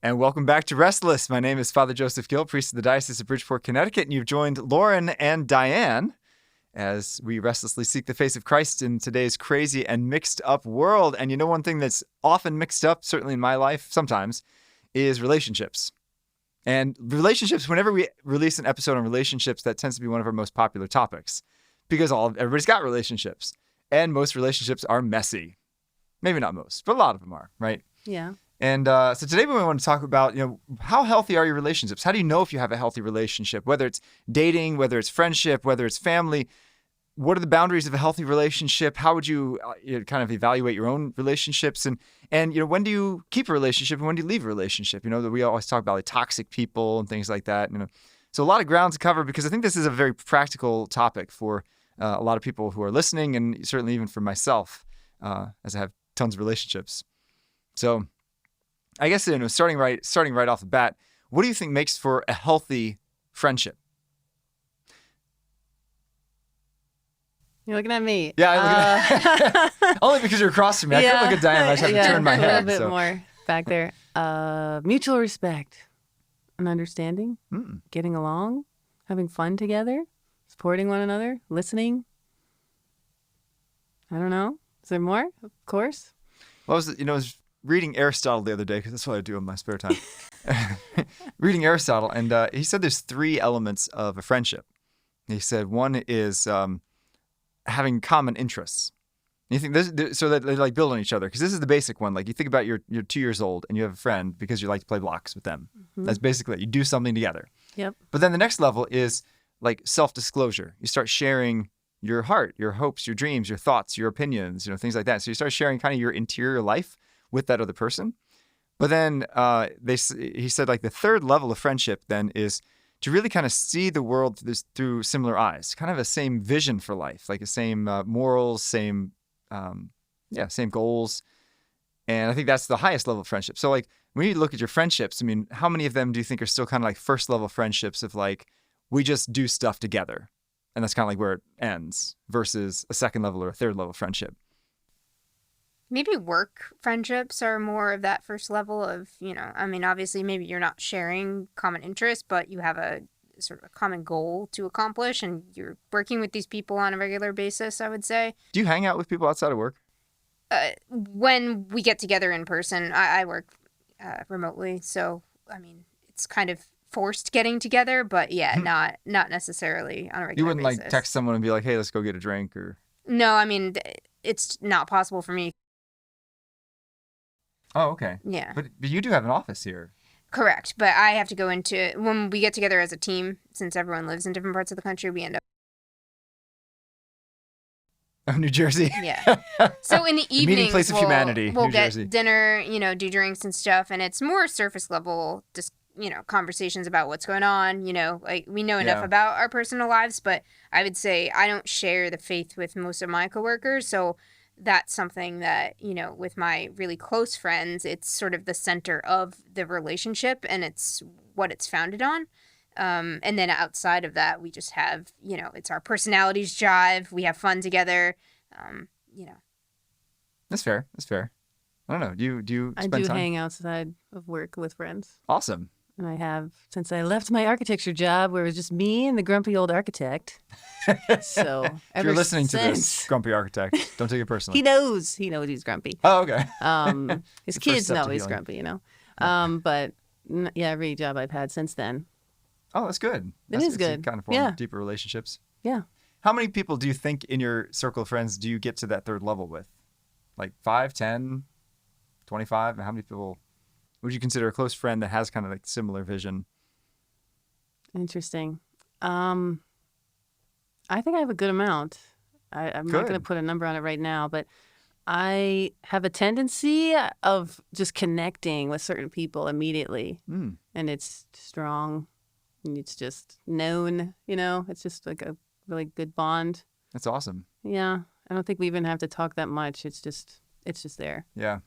And welcome back to Restless. My name is Father Joseph Gill, priest of the Diocese of Bridgeport, Connecticut, and you've joined Lauren and Diane as we restlessly seek the face of Christ in today's crazy and mixed up world. And you know, one thing that's often mixed up, certainly in my life sometimes, is relationships. And relationships, whenever we release an episode on relationships, that tends to be one of our most popular topics because everybody's got relationships. And most relationships are messy. Maybe not most, but a lot of them are, right? Yeah. And so today we want to talk about, how healthy are your relationships? How do you know if you have a healthy relationship? Whether it's dating, whether it's friendship, whether it's family, what are the boundaries of a healthy relationship? How would you kind of evaluate your own relationships? And when do you keep a relationship and when do you leave a relationship? That we always talk about like toxic people and things like that. So a lot of ground to cover because I think this is a very practical topic for a lot of people who are listening, and certainly even for myself, as I have tons of relationships. So I guess starting right off the bat, what do you think makes for a healthy friendship? You're looking at me. Yeah, I'm looking at only because you're across from me. I couldn't look at Diane. I just have to turn my head. A little bit more back there. Mutual respect and understanding, getting along, having fun together, supporting one another, listening. I don't know. Is there more? Of course. Well, I was reading Aristotle the other day, because that's what I do in my spare time. Reading Aristotle, and he said there's 3 elements of a friendship. He said one is having common interests. And you think so that they like build on each other, because this is the basic one. Like you think about you're 2 years old and you have a friend because you like to play blocks with them. Mm-hmm. That's basically it. You do something together. Yep. But then the next level is like self-disclosure. You start sharing your heart, your hopes, your dreams, your thoughts, your opinions, things like that. So you start sharing kind of your interior life with that other person. But then he said like the third level of friendship then is to really kind of see the world through similar eyes, kind of a same vision for life, like the same morals, same goals. And I think that's the highest level of friendship. So like when you look at your friendships, how many of them do you think are still kind of like first level friendships of like, we just do stuff together? And that's kind of like where it ends versus a second level or a third level friendship. Maybe work friendships are more of that first level of, obviously maybe you're not sharing common interests, but you have a sort of a common goal to accomplish and you're working with these people on a regular basis, I would say. Do you hang out with people outside of work? When we get together in person, I work remotely. So, it's kind of forced getting together, but not necessarily on a regular basis. You wouldn't like text someone and be like, hey, let's go get a drink or... No, it's not possible for me. Oh, okay. Yeah. But you do have an office here. Correct. But I have to go into, when we get together as a team, since everyone lives in different parts of the country, we end up. Oh, New Jersey. Yeah. So in the evenings, meeting place of humanity, we'll New get Jersey. Dinner, do drinks and stuff. And it's more surface level, just, conversations about what's going on. Like we know enough about our personal lives, but I would say I don't share the faith with most of my coworkers. So that's something that, with my really close friends, it's sort of the center of the relationship and it's what it's founded on. And then outside of that, we just have, it's our personalities jive. We have fun together. That's fair. I don't know. Do you spend time? I do hang outside of work with friends. Awesome. And I have since I left my architecture job where it was just me and the grumpy old architect. So if you're listening to this, grumpy architect, don't take it personally. He knows he's grumpy. Oh, okay. His kids know he's grumpy, But every job I've had since then. Oh, that's good. It is good. Kind of form deeper relationships. Yeah. How many people do you think in your circle of friends do you get to that third level with? Like 5, 10, 25? How many people would you consider a close friend that has kind of like similar vision? Interesting. I think I have a good amount. I'm not going to put a number on it right now, but I have a tendency of just connecting with certain people immediately. And it's strong and it's just known, it's just like a really good bond. That's awesome. Yeah. I don't think we even have to talk that much. It's just there. Yeah.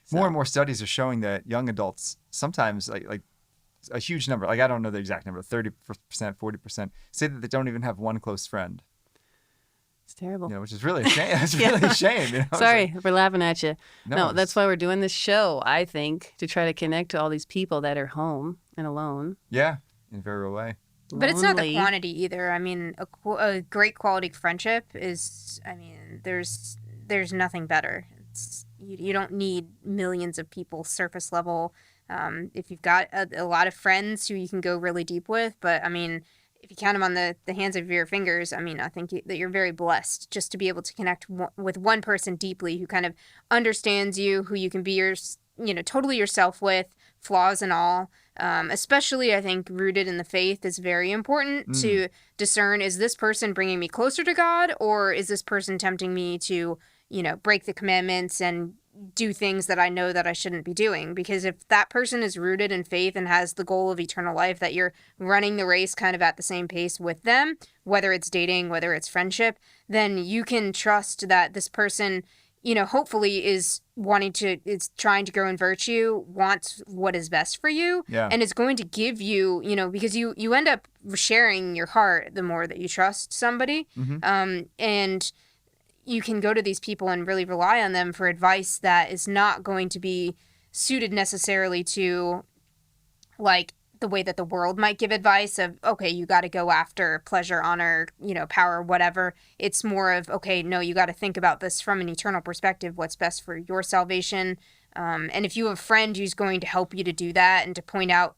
So. More and more studies are showing that young adults sometimes like a huge number, like I don't know the exact number, 30%, 40%, say that they don't even have one close friend. It's terrible. Which is really a shame. It's really a shame. Sorry, we're laughing at you. No, that's why we're doing this show, I think, to try to connect to all these people that are home and alone. Yeah, in a very real way. But it's not the quantity either. I mean, a great quality friendship is, there's nothing better. You don't need millions of people surface level. If you've got a lot of friends who you can go really deep with, but if you count them on the hands of your fingers, I think that you're very blessed just to be able to connect with one person deeply who kind of understands you, who you can be totally yourself with, flaws and all. Especially, I think, rooted in the faith is very important to discern, is this person bringing me closer to God, or is this person tempting me to, break the commandments and do things that I know that I shouldn't be doing? Because if that person is rooted in faith and has the goal of eternal life, that you're running the race kind of at the same pace with them, whether it's dating, whether it's friendship, then you can trust that this person, hopefully is trying to grow in virtue, wants what is best for you, and is going to give you, because you end up sharing your heart the more that you trust somebody. And you can go to these people and really rely on them for advice that is not going to be suited necessarily to, like, the way that the world might give advice of, okay, you got to go after pleasure, honor, power, whatever. It's more of, okay, no, you got to think about this from an eternal perspective, what's best for your salvation. And if you have a friend who's going to help you to do that and to point out,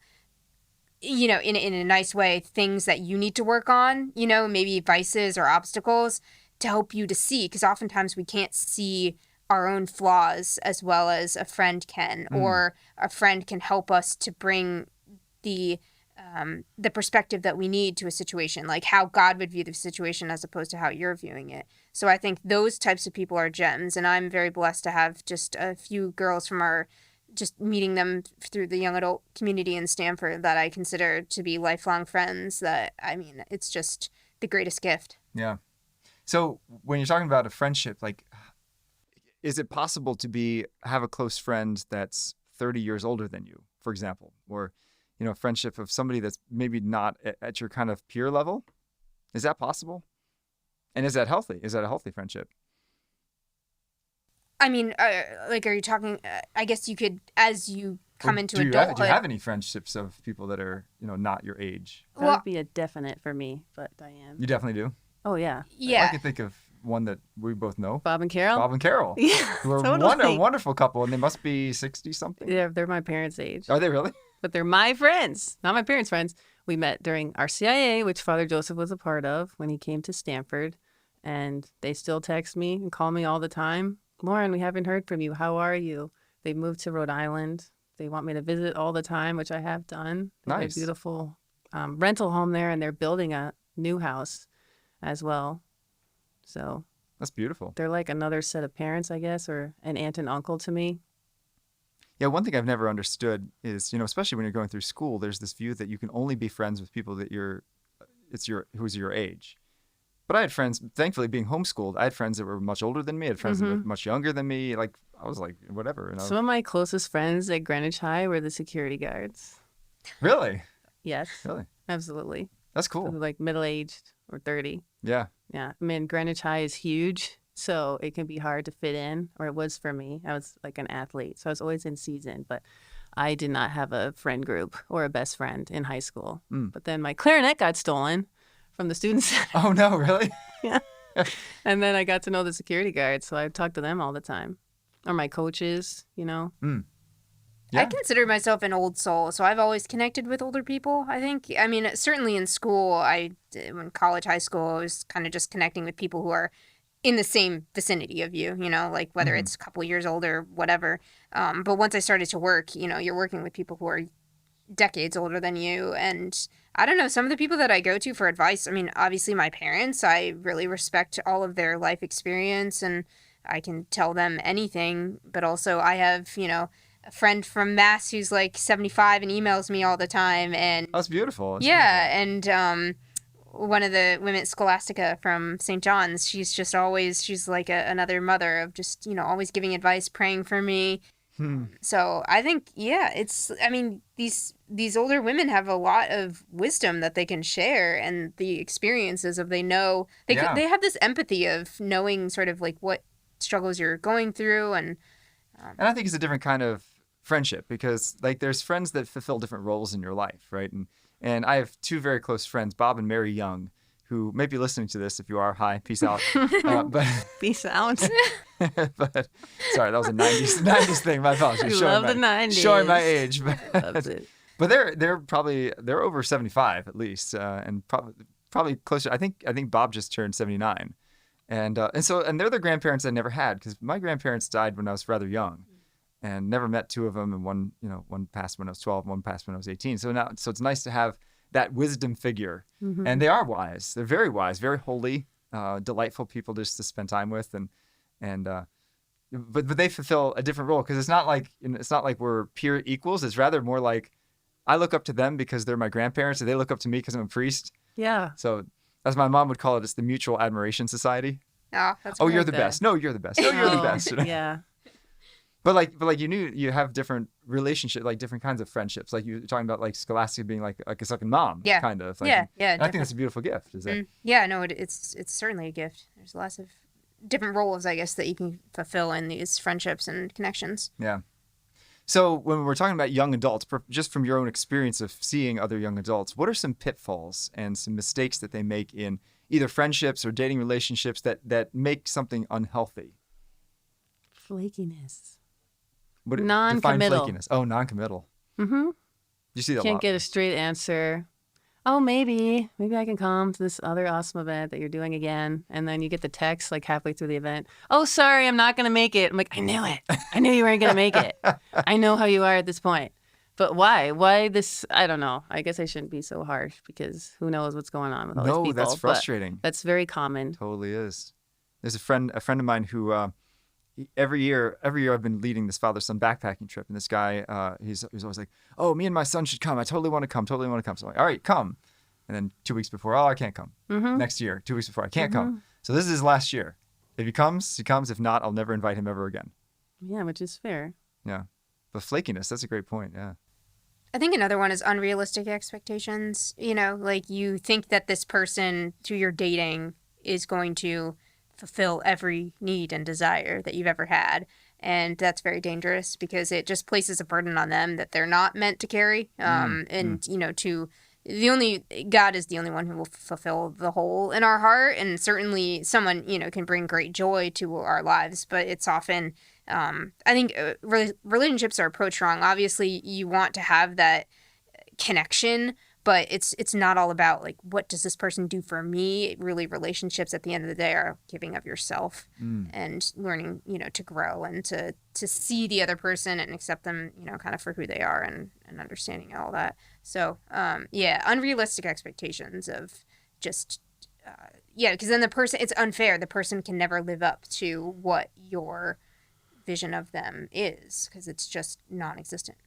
in a nice way, things that you need to work on, maybe vices or obstacles to help you to see, because oftentimes we can't see our own flaws as well as a friend can, or a friend can help us to bring the perspective that we need to a situation, like how God would view the situation as opposed to how you're viewing it. So I think those types of people are gems, and I'm very blessed to have just a few girls from just meeting them through the young adult community in Stanford that I consider to be lifelong friends. That, it's just the greatest gift. Yeah. So when you're talking about a friendship, like, is it possible to have a close friend that's 30 years older than you, for example, or a friendship of somebody that's maybe not at your kind of peer level? Is that possible? And is that healthy? Is that a healthy friendship? Are you talking, I guess you could, as you come into adulthood. Do you have any friendships of people that are, not your age? That would be a definite for me, but Diane. You definitely do? Oh, yeah. Yeah. I can think of one that we both know. Bob and Carol? Bob and Carol. Yeah, who are totally. a wonderful couple, and they must be 60-something. Yeah, they're my parents' age. Are they really? But they're my friends, not my parents' friends. We met during RCIA, which Father Joseph was a part of when he came to Stanford. And they still text me and call me all the time. Lauren, we haven't heard from you. How are you? They moved to Rhode Island. They want me to visit all the time, which I have done. They have Nice. a beautiful rental home there, and they're building a new house as well. So That's beautiful. they're like another set of parents, I guess, or an aunt and uncle to me. Yeah, one thing I've never understood is, especially when you're going through school, there's this view that you can only be friends with people that who's your age. But I had friends, thankfully being homeschooled, I had friends that were much older than me. I had friends that were much younger than me. Like, I was like, whatever. Some of my closest friends at Greenwich High were the security guards. Really? Yes. Really? Absolutely. That's cool. Like middle-aged or 30. Yeah. Yeah. Greenwich High is huge, so it can be hard to fit in, or it was for me. I was like an athlete, so I was always in season, but I did not have a friend group or a best friend in high school. But then my clarinet got stolen from the student center. Oh, no, really? Yeah. And then I got to know the security guards, so I talked to them all the time. Or my coaches, Yeah. I consider myself an old soul, so I've always connected with older people, I think. Certainly in school, when college, high school, I was kind of just connecting with people who are in the same vicinity of you, like whether it's a couple years older, whatever. But once I started to work, you're working with people who are decades older than you. And I don't know, some of the people that I go to for advice, obviously my parents, I really respect all of their life experience and I can tell them anything. But also I have, a friend from Mass who's like 75 and emails me all the time. And that's beautiful. And one of the women at Scholastica from St. John's, she's like another mother of just, always giving advice, praying for me. So I think, I mean, these older women have a lot of wisdom that they can share, and the experiences of they know they have this empathy of knowing sort of like what struggles you're going through, and I think it's a different kind of friendship because like there's friends that fulfill different roles in your life, right? And I have two very close friends, Bob and Mary Young, who may be listening to this. If you are, hi, peace out. But peace out. but sorry, that was a '90s thing. My apologies. I love the '90s. Showing my age. Loves it. But they're over 75 at least, and probably closer. I think Bob just turned 79, and they're the grandparents I never had because my grandparents died when I was rather young, and never met two of them. And one passed when I was 12, one passed when I was 18. So it's nice to have that wisdom figure, and they are wise. They're very wise, very holy, delightful people just to spend time with, but they fulfill a different role because it's not like we're peer equals. It's rather more like I look up to them because they're my grandparents, and they look up to me because I'm a priest. Yeah. So, as my mom would call it, it's the mutual admiration society. Oh, that's oh, you're the best. No, you're the best. No, you're the best. Yeah. But you have different relationships, like different kinds of friendships. Like you're talking about like Scholastica being like a second mom, kind of. Like, yeah. And I think that's a beautiful gift. Is it? Yeah, no, it's certainly a gift. There's lots of different roles, I guess, that you can fulfill in these friendships and connections. Yeah. So when we're talking about young adults, just from your own experience of seeing other young adults, what are some pitfalls and some mistakes that they make in either friendships or dating relationships that make something unhealthy? Flakiness. Non-committal. Define flakiness. Oh, non-committal. Mm-hmm. You see that a lot. Can't get a straight answer. Oh, maybe I can come to this other awesome event that you're doing again. And then you get the text like halfway through the event. Oh, sorry, I'm not going to make it. I'm like, I knew it. I knew you weren't going to make it. I know how you are at this point. But why? Why this? I don't know. I guess I shouldn't be so harsh because who knows what's going on with all these people. No, that's frustrating. That's very common. Totally is. There's a friend of mine who every year I've been leading this father-son backpacking trip, and this guy he's always like, oh, me and my son should come. I totally want to come. So I'm like, all right, come. And then 2 weeks before, oh, I can't come. Next year, 2 weeks before, I can't come. So this is his last year. If he comes, he comes. If not, I'll never invite him ever again. Yeah, which is fair. Yeah. But flakiness, that's a great point. Yeah. I think another one is unrealistic expectations. Like you think that this person who you're dating is going to fulfill every need and desire that you've ever had. And that's very dangerous because it just places a burden on them that they're not meant to carry. God is the only one who will fulfill the hole in our heart. And certainly someone, can bring great joy to our lives, but it's often, I think relationships are approached wrong. Obviously you want to have that connection, but it's not all about like, what does this person do for me? Really, relationships at the end of the day are giving of yourself and learning, to grow and to see the other person and accept them, kind of for who they are and understanding all that. So, unrealistic expectations of just, because then it's unfair. The person can never live up to what your vision of them is because it's just non-existent.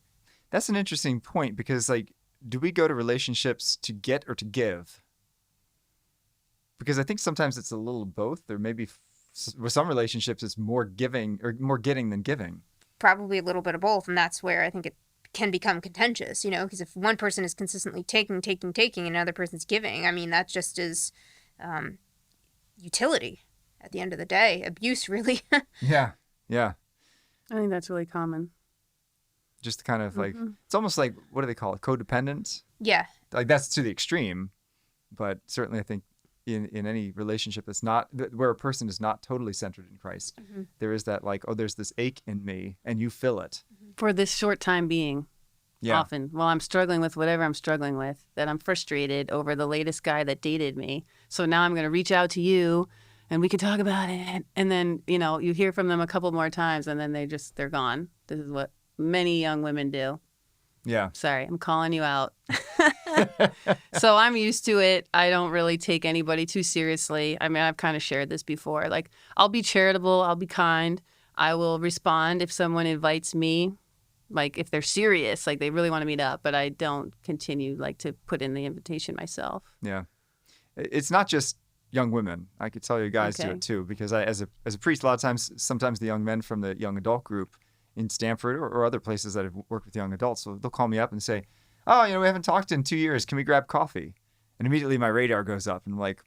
That's an interesting point because like, do we go to relationships to get or to give? Because I think sometimes it's a little both. There may be with some relationships it's more giving or more getting than giving. Probably a little bit of both, and that's where I think it can become contentious, because if one person is consistently taking and another person's giving, I mean, that just is utility at the end of the day. Abuse, really. Yeah. I think that's really common. Just kind of like, it's almost like, what do they call it? Codependent? Yeah. Like that's to the extreme, but certainly I think in any relationship that's not, where a person is not totally centered in Christ, there is that like, oh, there's this ache in me and you fill it. For this short time being, often, while I'm struggling with whatever I'm struggling with, that I'm frustrated over the latest guy that dated me. So now I'm going to reach out to you and we can talk about it. And then, you hear from them a couple more times and then they're gone. This is what many young women do. Yeah. Sorry, I'm calling you out. So I'm used to it. I don't really take anybody too seriously. I mean, I've kind of shared this before. Like, I'll be charitable. I'll be kind. I will respond if someone invites me, like if they're serious, like they really want to meet up, but I don't continue like to put in the invitation myself. Yeah. It's not just young women. I could tell you guys do it too, because as a priest, a lot of times, sometimes the young men from the young adult group, in Stanford or other places that have worked with young adults. So they'll call me up and say, oh, we haven't talked in 2 years. Can we grab coffee? And immediately my radar goes up and I'm like,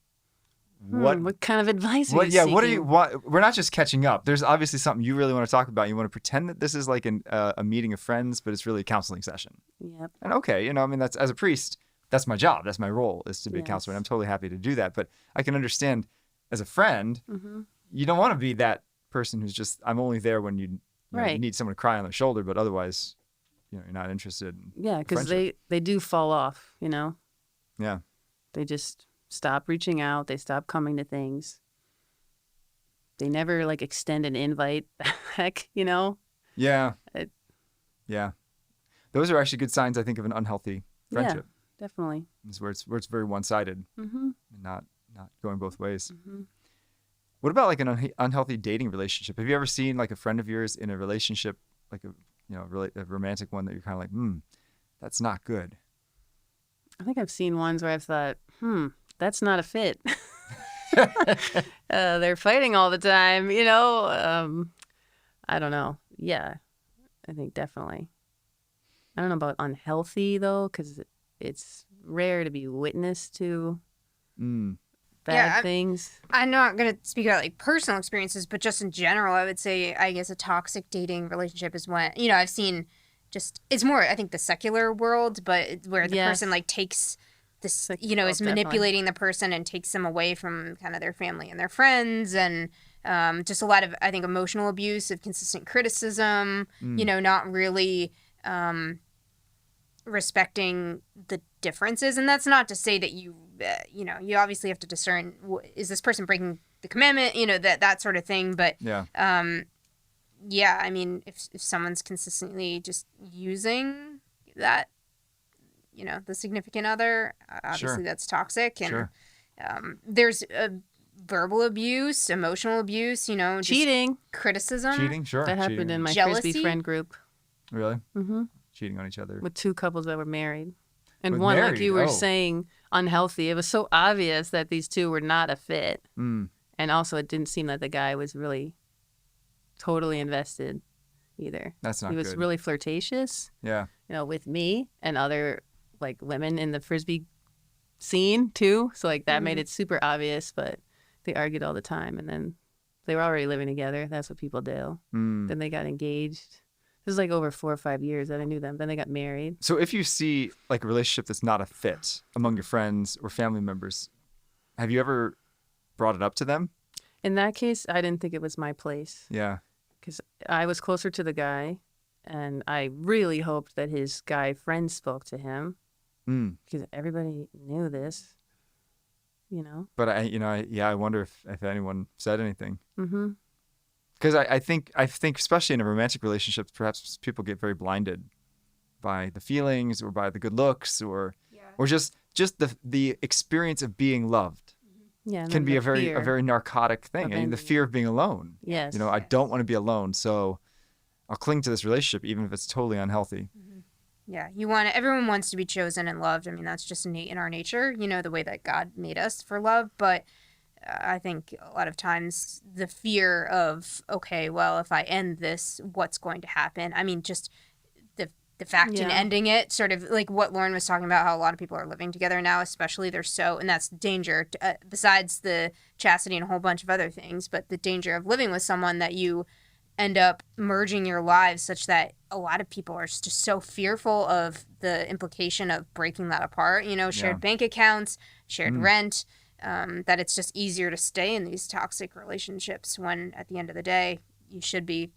what kind of advice are you seeking? What are you? We're not just catching up. There's obviously something you really want to talk about. You want to pretend that this is like a meeting of friends, but it's really a counseling session. Yep. And okay, that's, as a priest, that's my job. That's my role, is to be a counselor. And I'm totally happy to do that. But I can understand, as a friend, you don't want to be that person who's just, I'm only there when you need someone to cry on their shoulder, but otherwise, you're not interested in because they do fall off, Yeah. They just stop reaching out. They stop coming to things. They never extend an invite back, Yeah. Yeah. Those are actually good signs, I think, of an unhealthy friendship. Yeah, definitely. It's where it's very one-sided and not going both ways. Mm-hmm. What about like an unhealthy dating relationship? Have you ever seen like a friend of yours in a relationship, like a romantic one that you're kind of like, that's not good? I think I've seen ones where I've thought, that's not a fit. They're fighting all the time, I don't know. Yeah, I think definitely. I don't know about unhealthy, though, because it's rare to be witness to bad things. I'm not going to speak about personal experiences, but just in general, I would say, I guess, a toxic dating relationship is when, I've seen it's more, I think, the secular world, but where the person takes this, is manipulating the person and takes them away from kind of their family and their friends, and just a lot of, I think, emotional abuse, of consistent criticism, not really respecting the differences. And that's not to say that you obviously have to discern, is this person breaking the commandment, that sort of thing. But I mean, if someone's consistently just using that, the significant other, obviously that's toxic. And there's verbal abuse, emotional abuse, cheating, criticism. Cheating, sure. That happened in my Jealousy. Frisbee friend group. Really? Mm-hmm. Cheating on each other. With 2 couples that were married. And With one, married? like you were saying, unhealthy. It was so obvious that these 2 were not a fit. And also it didn't seem that the guy was really totally invested either. That's not good. He was really flirtatious. Yeah. With me and other women in the Frisbee scene too. So that made it super obvious, but they argued all the time, and then they were already living together. That's what people do. Then they got engaged. This is over 4 or 5 years that I knew them. Then they got married. So if you see a relationship that's not a fit among your friends or family members, have you ever brought it up to them? In that case, I didn't think it was my place. Yeah. Because I was closer to the guy, and I really hoped that his guy friend spoke to him. Because everybody knew this, But I wonder if anyone said anything. Mm-hmm. Because I think especially in a romantic relationship, perhaps people get very blinded by the feelings or by the good looks or just the experience of being loved. Yeah, can be a very narcotic thing. I mean, the fear of being alone. Yes. I don't want to be alone, so I'll cling to this relationship even if it's totally unhealthy. Mm-hmm. Yeah, everyone wants to be chosen and loved. I mean, that's just innate in our nature, the way that God made us for love. But I think a lot of times the fear of, okay, well, if I end this, what's going to happen? I mean, just the fact in ending it, sort of like what Lauren was talking about, how a lot of people are living together now, especially and that's the danger, besides the chastity and a whole bunch of other things, but the danger of living with someone that you end up merging your lives such that a lot of people are just so fearful of the implication of breaking that apart, shared bank accounts, shared rent, that it's just easier to stay in these toxic relationships when at the end of the day, you should be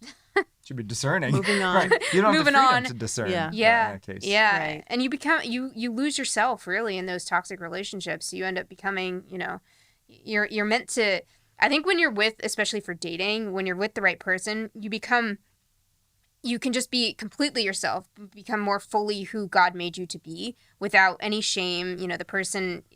discerning. Moving on. Right. You don't Moving have the freedom on. to discern. Yeah. In that case. Yeah. Right. And you become you lose yourself really in those toxic relationships. You end up becoming, you're meant to, I think when you're with, especially for dating, when you're with the right person, you can just be completely yourself, become more fully who God made you to be without any shame.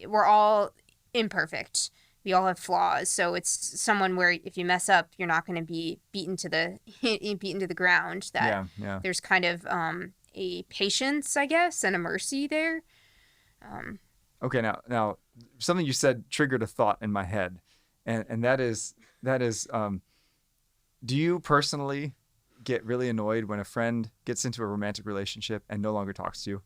We're all imperfect. We all have flaws. So it's someone where if you mess up, you're not going to be beaten to the ground. There's kind of a patience, I guess, and a mercy there. Okay, now something you said triggered a thought in my head, and that is, do you personally get really annoyed when a friend gets into a romantic relationship and no longer talks to you?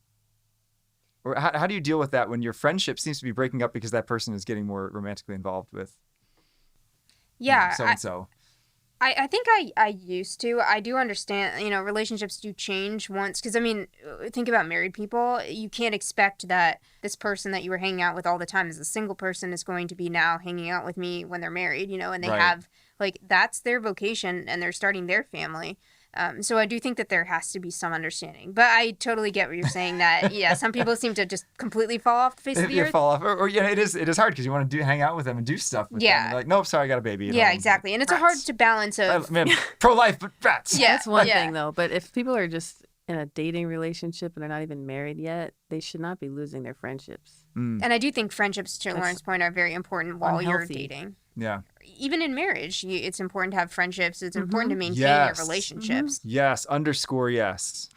Or how do you deal with that when your friendship seems to be breaking up because that person is getting more romantically involved with so-and-so? I think I used to. I do understand, relationships do change once. Because, think about married people. You can't expect that this person that you were hanging out with all the time as a single person is going to be now hanging out with me when they're married, and they have, that's their vocation and they're starting their family. So I do think that there has to be some understanding. But I totally get what you're saying that, some people seem to just completely fall off the face of the earth. Fall off. Or it is hard because you want to hang out with them and do stuff with them. You're like, nope, sorry, I got a baby. Exactly. And it's hard to balance of... Man, pro-life, but rats. Yeah, that's one thing, though. But if people are just in a dating relationship and they're not even married yet, they should not be losing their friendships. And I do think friendships, to Lauren's point, are very important while you're dating. Yeah. Even in marriage, it's important to have friendships. It's important to maintain your relationships. Yes. Yes.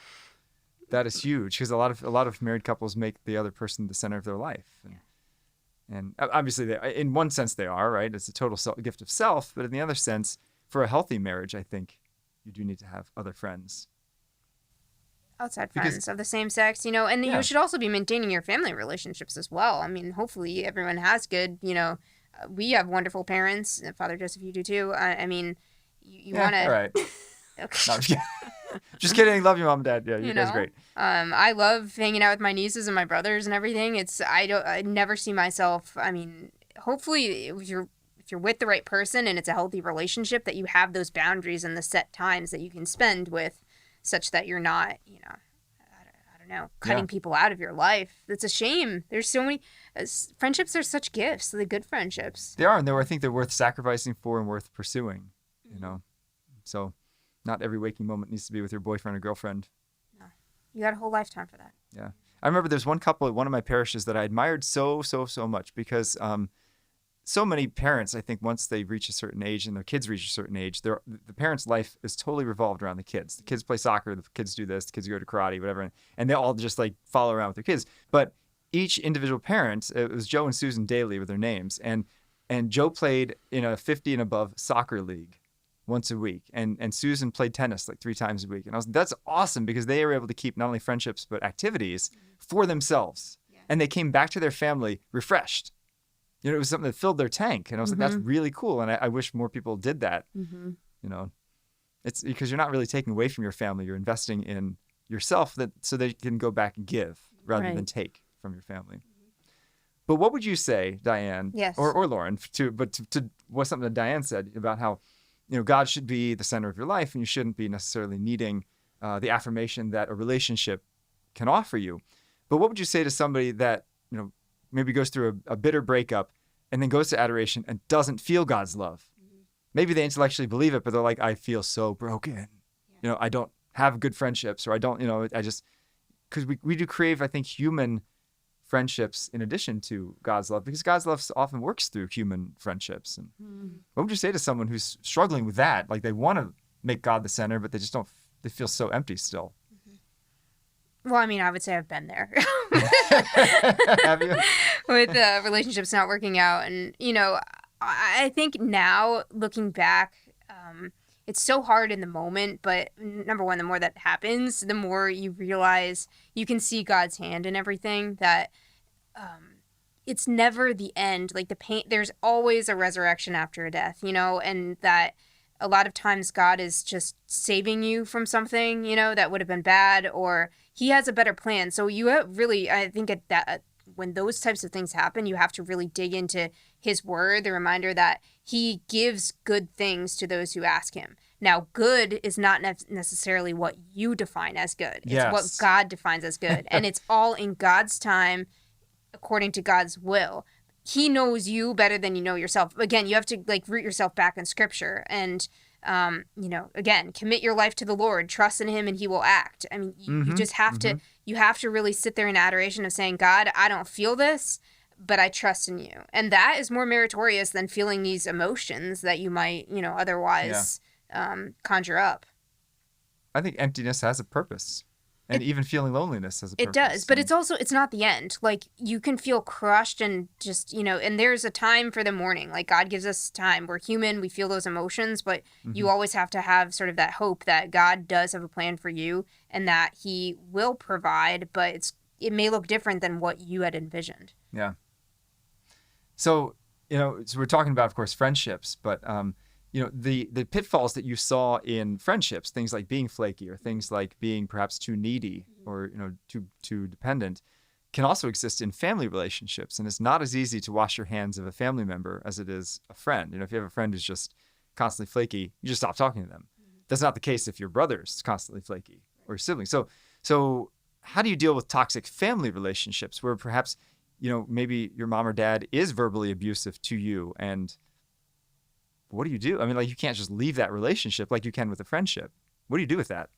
That is huge because a lot of married couples make the other person the center of their life. And obviously, in one sense, they are, right? It's a total gift of self. But in the other sense, for a healthy marriage, I think you do need to have other friends. Outside friends of the same sex, and you should also be maintaining your family relationships as well. Hopefully everyone has good, we have wonderful parents. Father Joseph, you do too. You want to... All right. Okay. No, just kidding. Love you, Mom and Dad. Yeah, you guys are great. I love hanging out with my nieces and my brothers and everything. I never see myself... hopefully if you're with the right person and it's a healthy relationship, that you have those boundaries and the set times that you can spend with, such that you're not, I don't know, cutting people out of your life. It's a shame. There's so many friendships are such gifts. The good friendships. They are, and I think they're worth sacrificing for and worth pursuing. So not every waking moment needs to be with your boyfriend or girlfriend. No, you got a whole lifetime for that. Yeah, I remember there's one couple at one of my parishes that I admired so much because so many parents, I think, once they reach a certain age and their kids reach a certain age, the parents' life is totally revolved around the kids. The kids play soccer, the kids do this, the kids go to karate, whatever, and they all just follow around with their kids. But each individual parent, it was Joe and Susan Daly with their names, and Joe played in a 50 and above soccer league once a week, and Susan played tennis 3 times a week. And that's awesome because they were able to keep not only friendships but activities for themselves, and they came back to their family refreshed. It was something that filled their tank. And I was like, that's really cool. And I wish more people did that. It's because you're not really taking away from your family. You're investing in yourself so that you can go back and give rather than take from your family. But what would you say, Diane, or Lauren, to what's something that Diane said about how, God should be the center of your life and you shouldn't be necessarily needing the affirmation that a relationship can offer you. But what would you say to somebody that, maybe goes through a bitter breakup and then goes to adoration and doesn't feel God's love? Maybe they intellectually believe it, but they're like, I feel so broken. I don't have good friendships, or I don't, I just, because we do crave, I think, human friendships in addition to God's love, because God's love often works through human friendships. And what would you say to someone who's struggling with that? They want to make God the center, but they just don't, they feel so empty still. Well, I would say I've been there. Have you? With relationships not working out. And, I think now, looking back, it's so hard in the moment. But number one, the more that happens, the more you realize you can see God's hand in everything, that it's never the end. The pain, there's always a resurrection after a death, and that a lot of times God is just saving you from something, that would have been bad, or he has a better plan. So you have really, I think when those types of things happen, you have to really dig into his word, the reminder that he gives good things to those who ask him. Now, good is not necessarily what you define as good. It's what God defines as good. And it's all in God's time, according to God's will. He knows you better than you know yourself. Again, you have to root yourself back in scripture and, again, commit your life to the Lord, trust in him, and he will act. You just have to, you have to really sit there in adoration of saying, God, I don't feel this, but I trust in you. And that is more meritorious than feeling these emotions that you might, otherwise conjure up. I think emptiness has a purpose. and even feeling loneliness as a purpose. It does, but it's not the end. Like, you can feel crushed and just, and there's a time for the mourning. Like, God gives us time. We're human. We feel those emotions, but you always have to have sort of that hope that God does have a plan for you and that he will provide, but it may look different than what you had envisioned. Yeah. So, so we're talking about, of course, friendships, but, the pitfalls that you saw in friendships, things like being flaky or things like being perhaps too needy or, too dependent, can also exist in family relationships. And it's not as easy to wash your hands of a family member as it is a friend. If you have a friend who's just constantly flaky, you just stop talking to them. That's not the case if your brother's constantly flaky or your sibling. So how do you deal with toxic family relationships where perhaps, maybe your mom or dad is verbally abusive to you, and what do you do? I mean, you can't just leave that relationship like you can with a friendship. What do you do with that?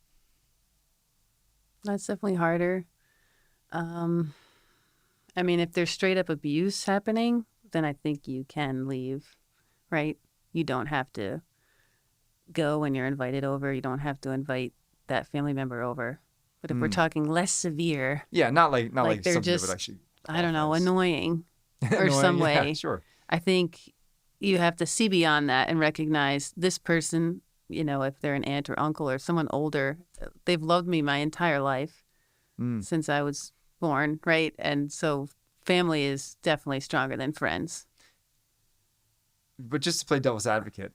That's definitely harder. If there's straight up abuse happening, then I think you can leave, right? You don't have to go when you're invited over. You don't have to invite that family member over. But if we're talking less severe, yeah, not like they're something just, that would actually, I don't know, annoying or annoying, some way. Yeah, sure. I think you have to see beyond that and recognize this person, if they're an aunt or uncle or someone older, they've loved me my entire life since I was born, right? And so family is definitely stronger than friends. But just to play devil's advocate,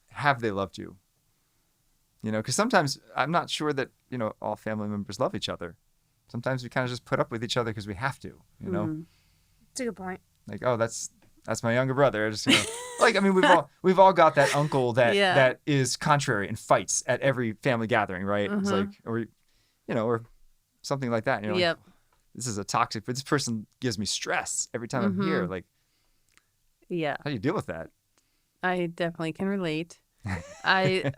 have they loved you? Because sometimes I'm not sure that, all family members love each other. Sometimes we kind of just put up with each other because we have to, That's a good point. Like, oh, that's my younger brother. Just, we've all got that uncle that is contrary and fights at every family gathering, right? It's like, or something like that. Yep. This is a toxic, but this person gives me stress every time I'm here. Like, yeah. How do you deal with that? I definitely can relate. I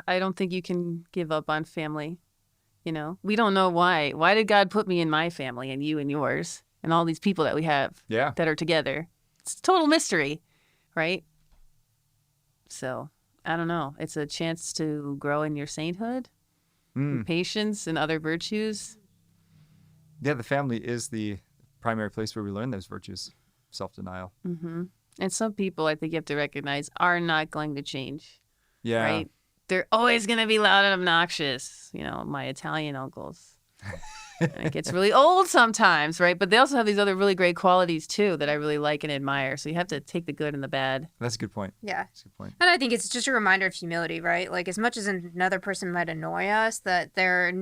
don't think you can give up on family. We don't know why. Why did God put me in my family and you in yours and all these people that we have that are together? It's a total mystery, right? So, I don't know. It's a chance to grow in your sainthood, and patience, and other virtues. Yeah, the family is the primary place where we learn those virtues, self-denial. Mm-hmm. And some people, I think you have to recognize, are not going to change. Yeah. Right? They're always going to be loud and obnoxious. My Italian uncles. And it gets really old sometimes, right? But they also have these other really great qualities, too, that I really like and admire. So you have to take the good and the bad. That's a good point. Yeah. That's a good point. And I think it's just a reminder of humility, right? Like, as much as another person might annoy us, that there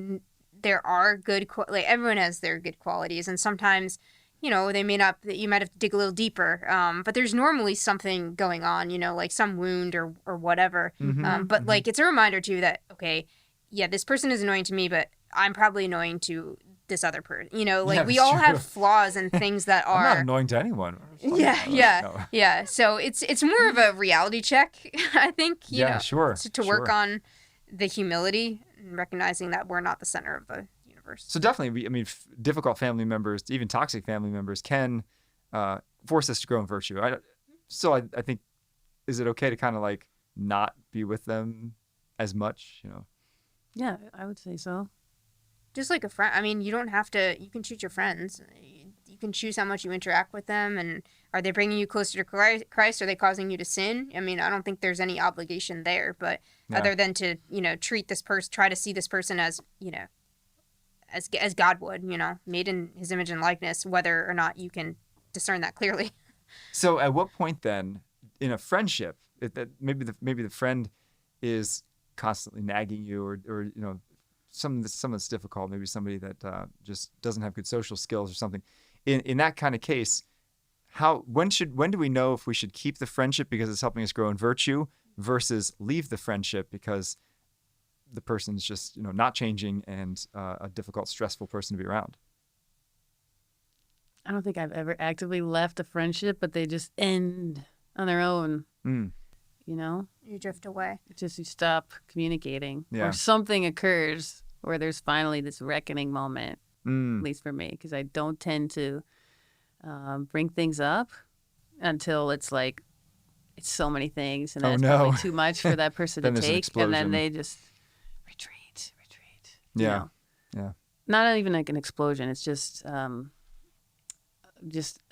are good, everyone has their good qualities. And sometimes, they may not, you might have to dig a little deeper. But there's normally something going on, like some wound or whatever. But it's a reminder too that, okay, yeah, this person is annoying to me, but I'm probably annoying to this other person. We all have flaws and things that are. I'm not annoying to anyone. Yeah. So it's more of a reality check, I think. Sure. To work on the humility and recognizing that we're not the center of the universe. So definitely, difficult family members, even toxic family members, can force us to grow in virtue. I think, is it okay to kind of not be with them as much? Yeah, I would say so. Just like a friend. You don't have to. You can choose your friends. You can choose how much you interact with them, and are they bringing you closer to Christ? Are they causing you to sin? I don't think there's any obligation there, but other than to treat this person, try to see this person as as God would, made in His image and likeness, whether or not you can discern that clearly. So, at what point then, in a friendship, that maybe the friend is constantly nagging you, or someone that's difficult, maybe somebody that just doesn't have good social skills or something. In that kind of case, when do we know if we should keep the friendship because it's helping us grow in virtue versus leave the friendship because the person's just not changing and a difficult, stressful person to be around? I don't think I've ever actively left a friendship, but they just end on their own. You drift away. It's just you stop communicating, or something occurs where there's finally this reckoning moment. At least for me, because I don't tend to bring things up until it's so many things, and then it's probably too much for that person to take, and then they just retreat. You Yeah. know? Yeah. Not even like an explosion. It's just an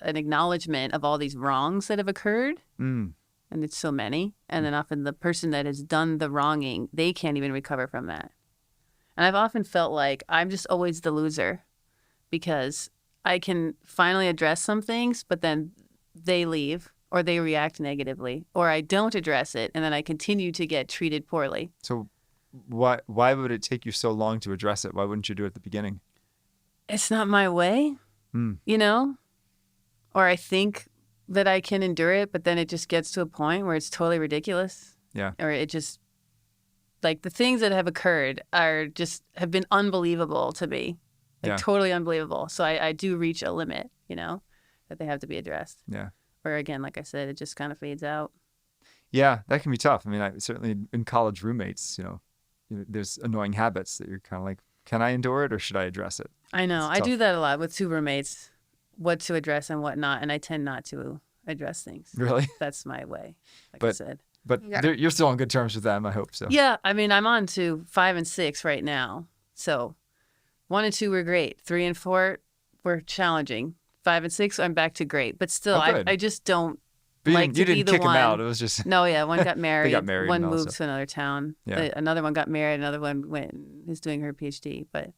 acknowledgement of all these wrongs that have occurred. Mm. And it's so many. And then often the person that has done the wronging, they can't even recover from that. And I've often felt like I'm just always the loser because I can finally address some things, but then they leave or they react negatively, or I don't address it and then I continue to get treated poorly. So why would it take you so long to address it? Why wouldn't you do it at the beginning? It's not my way, you know? Or I think that I can endure it, but then it just gets to a point where it's totally ridiculous. Yeah. Or it just, like the things that have occurred have been unbelievable to me. Like totally unbelievable. So I do reach a limit, you know, that they have to be addressed. Yeah. Or again, like I said, it just kind of fades out. Yeah, that can be tough. I mean, I certainly in college roommates, there's annoying habits that you're kind of like, can I endure it or should I address it? I know. I do that a lot with 2 roommates, what to address and what not. And I tend not to address things. Really? That's my way, like I said. But you're still on good terms with them, I hope so. Yeah. I mean, I'm on to 5 and 6 right now. So 1 and 2 were great. 3 and 4 were challenging. 5 and 6, I'm back to great. But still, I just don't like to be the one. You didn't kick them out. It was just... No, yeah. One got married. They got married. One moved to another town. Yeah. Another one got married. Another one is doing her PhD. But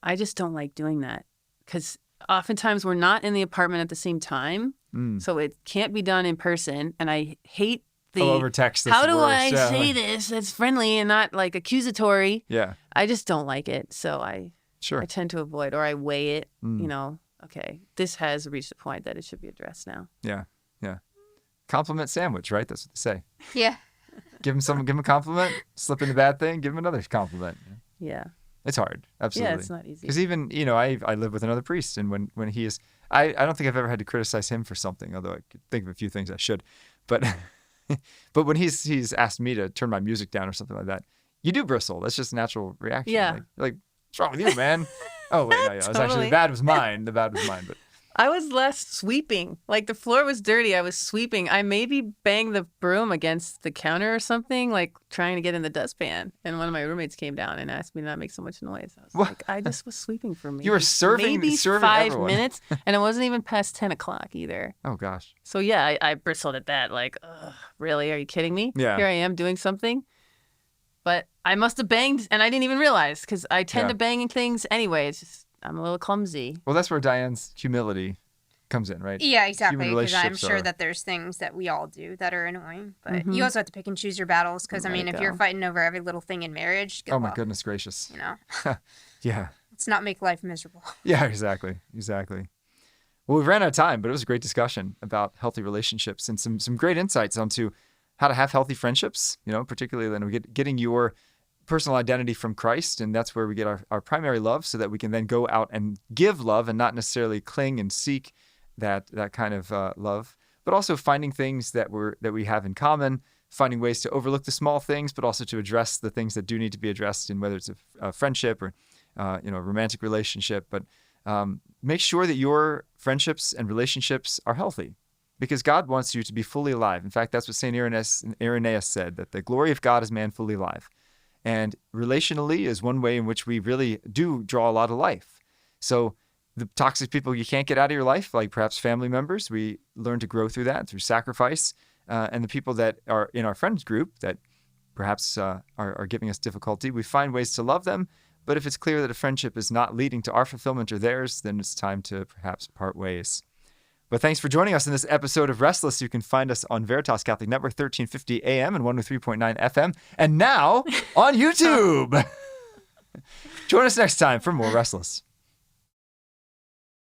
I just don't like doing that because oftentimes we're not in the apartment at the same time. So it can't be done in person. And I hate over text. How do I say this that's friendly and not like accusatory? Yeah. I just don't like it. So I tend to avoid, or I weigh it, okay, this has reached a point that it should be addressed now. Yeah. Yeah. Compliment sandwich, right? That's what they say. Yeah. Give him a compliment, slip in the bad thing, give him another compliment. Yeah. It's hard. Absolutely. Yeah, it's not easy. Because even, I live with another priest, and when he is, I don't think I've ever had to criticize him for something, although I could think of a few things I should. But but when he's asked me to turn my music down or something like that, you do bristle. That's just a natural reaction. Yeah. Like what's wrong with you, man? Oh, wait, no, yeah. It was actually, the bad was mine. But I was less sweeping. Like the floor was dirty. I was sweeping. I maybe banged the broom against the counter or something, like trying to get in the dustpan. And one of my roommates came down and asked me to not make so much noise. I was like, I just was sweeping for me. You were serving 5 everyone. minutes, and it wasn't even past 10 o'clock either. Oh, gosh. So, yeah, I bristled at that. Like, really? Are you kidding me? Yeah. Here I am doing something. But I must have banged, and I didn't even realize because I tend to bang things anyway. It's just I'm a little clumsy. Well, that's where Diane's humility comes in, right? Yeah, exactly. Because I'm Relationships sure that there's things that we all do that are annoying. But you also have to pick and choose your battles because, if you're fighting over every little thing in marriage, oh, my goodness gracious. Yeah. Let's not make life miserable. Yeah, exactly. Well, we ran out of time, but it was a great discussion about healthy relationships and some great insights onto how to have healthy friendships, particularly when we getting your personal identity from Christ. And that's where we get our primary love so that we can then go out and give love and not necessarily cling and seek that kind of love, but also finding things that we have in common, finding ways to overlook the small things, but also to address the things that do need to be addressed in whether it's a friendship or, a romantic relationship. But make sure that your friendships and relationships are healthy because God wants you to be fully alive. In fact, that's what St. Irenaeus said, that the glory of God is man fully alive. And relationally is one way in which we really do draw a lot of life. So the toxic people you can't get out of your life, like perhaps family members, we learn to grow through that, through sacrifice. And the people that are in our friends group that perhaps are giving us difficulty, we find ways to love them. But if it's clear that a friendship is not leading to our fulfillment or theirs, then it's time to perhaps part ways. But thanks for joining us in this episode of Restless. You can find us on Veritas Catholic Network, 1350 AM and 103.9 FM, and now on YouTube. Join us next time for more Restless.